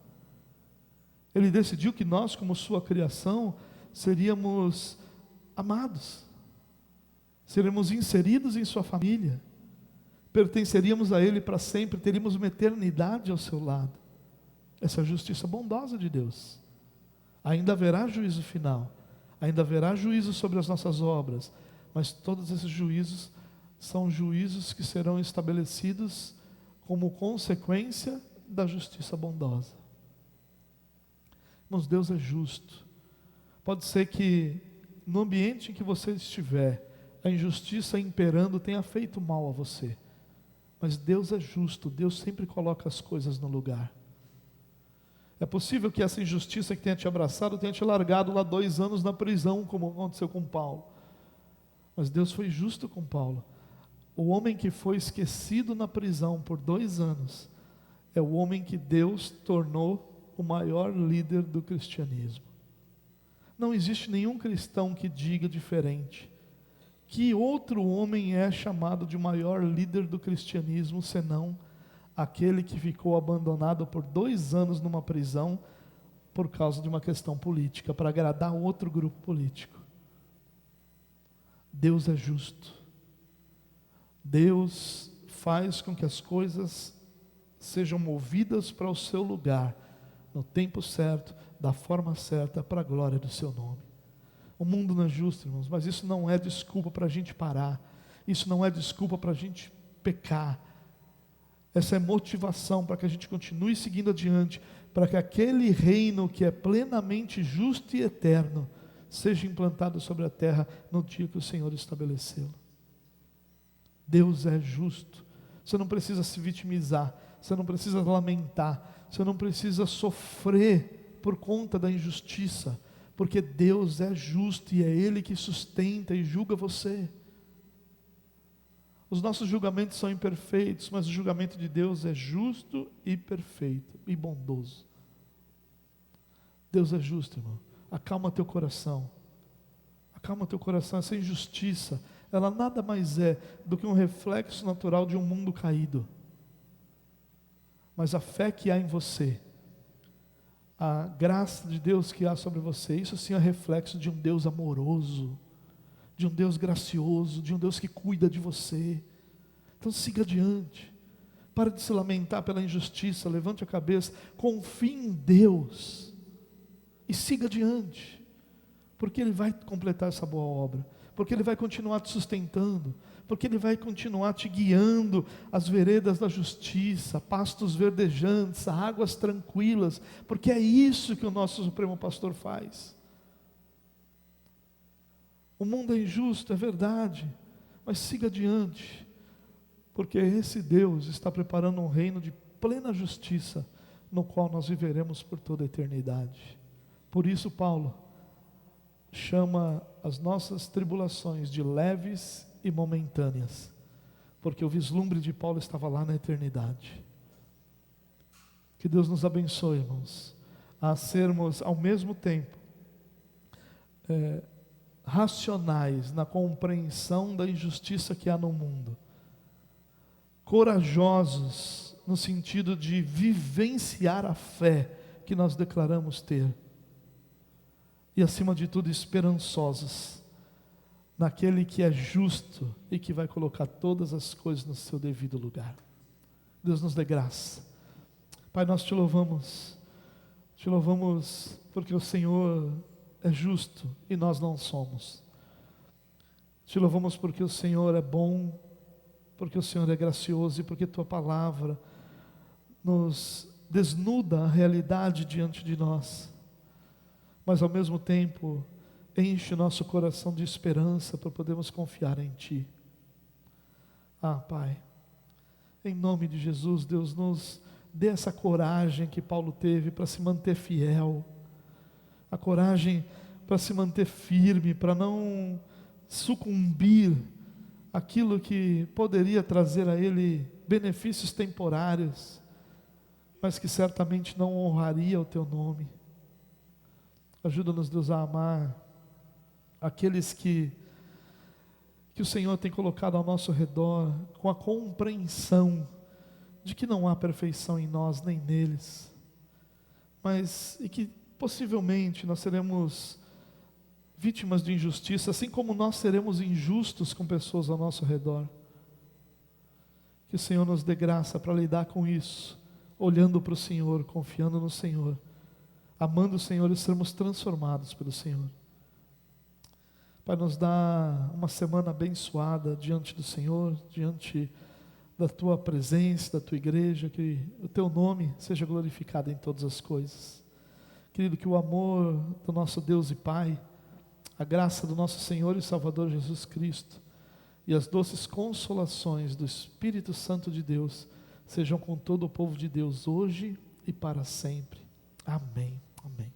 Ele decidiu que nós, como sua criação, seríamos amados. Seremos inseridos em sua família, pertenceríamos a Ele para sempre, teríamos uma eternidade ao seu lado. Essa é a justiça bondosa de Deus. Ainda haverá juízo final, ainda haverá juízo sobre as nossas obras, mas todos esses juízos são juízos que serão estabelecidos como consequência da justiça bondosa. Irmãos, Deus é justo. Pode ser que no ambiente em que você estiver, a injustiça imperando tenha feito mal a você, mas Deus é justo, Deus sempre coloca as coisas no lugar. É possível que essa injustiça que tenha te abraçado tenha te largado lá 2 anos na prisão, como aconteceu com Paulo, mas Deus foi justo com Paulo. O homem que foi esquecido na prisão por 2 anos é o homem que Deus tornou o maior líder do cristianismo. Não existe nenhum cristão que diga diferente. Que outro homem é chamado de maior líder do cristianismo, senão aquele que ficou abandonado por 2 anos numa prisão por causa de uma questão política, para agradar outro grupo político. Deus é justo. Deus faz com que as coisas sejam movidas para o seu lugar, no tempo certo, da forma certa, para a glória do seu nome. O mundo não é justo, irmãos, mas isso não é desculpa para a gente parar, isso não é desculpa para a gente pecar. Essa é motivação para que a gente continue seguindo adiante, para que aquele reino que é plenamente justo e eterno seja implantado sobre a terra no dia que o Senhor estabeleceu. Deus é justo. Você não precisa se vitimizar, você não precisa lamentar, você não precisa sofrer por conta da injustiça, porque Deus é justo e é Ele que sustenta e julga você. Os nossos julgamentos são imperfeitos, mas o julgamento de Deus é justo e perfeito e bondoso. Deus é justo, irmão. Acalma teu coração. Acalma teu coração. Essa injustiça, ela nada mais é do que um reflexo natural de um mundo caído. Mas a fé que há em você, a graça de Deus que há sobre você, isso sim é reflexo de um Deus amoroso, de um Deus gracioso, de um Deus que cuida de você. Então siga adiante. Para de se lamentar pela injustiça, levante a cabeça, confie em Deus e siga adiante, porque Ele vai completar essa boa obra, porque Ele vai continuar te sustentando, porque Ele vai continuar te guiando às veredas da justiça, pastos verdejantes, águas tranquilas, porque é isso que o nosso Supremo Pastor faz. O mundo é injusto, é verdade, mas siga adiante, porque esse Deus está preparando um reino de plena justiça, no qual nós viveremos por toda a eternidade. Por isso Paulo chama as nossas tribulações de leves e momentâneas, porque o vislumbre de Paulo estava lá na eternidade. Que Deus nos abençoe, irmãos, a sermos ao mesmo tempo racionais na compreensão da injustiça que há no mundo, corajosos no sentido de vivenciar a fé que nós declaramos ter, e acima de tudo esperançosos naquele que é justo e que vai colocar todas as coisas no seu devido lugar. Deus nos dê graça. Pai, nós te louvamos porque o Senhor é justo e nós não somos. Te louvamos porque o Senhor é bom, porque o Senhor é gracioso e porque tua palavra nos desnuda a realidade diante de nós, mas ao mesmo tempo enche o nosso coração de esperança para podermos confiar em Ti. Pai, em nome de Jesus, Deus, nos dê essa coragem que Paulo teve para se manter fiel, a coragem para se manter firme, para não sucumbir àquilo que poderia trazer a ele benefícios temporários, mas que certamente não honraria o Teu nome. Ajuda-nos, Deus, a amar aqueles que o Senhor tem colocado ao nosso redor, com a compreensão de que não há perfeição em nós nem neles, mas e que possivelmente nós seremos vítimas de injustiça, assim como nós seremos injustos com pessoas ao nosso redor. Que o Senhor nos dê graça para lidar com isso, olhando para o Senhor, confiando no Senhor, amando o Senhor e sermos transformados pelo Senhor. Pai, nos dá uma semana abençoada diante do Senhor, diante da Tua presença, da Tua igreja, que o Teu nome seja glorificado em todas as coisas. Querido, que o amor do nosso Deus e Pai, a graça do nosso Senhor e Salvador Jesus Cristo e as doces consolações do Espírito Santo de Deus sejam com todo o povo de Deus hoje e para sempre. Amém. Amém.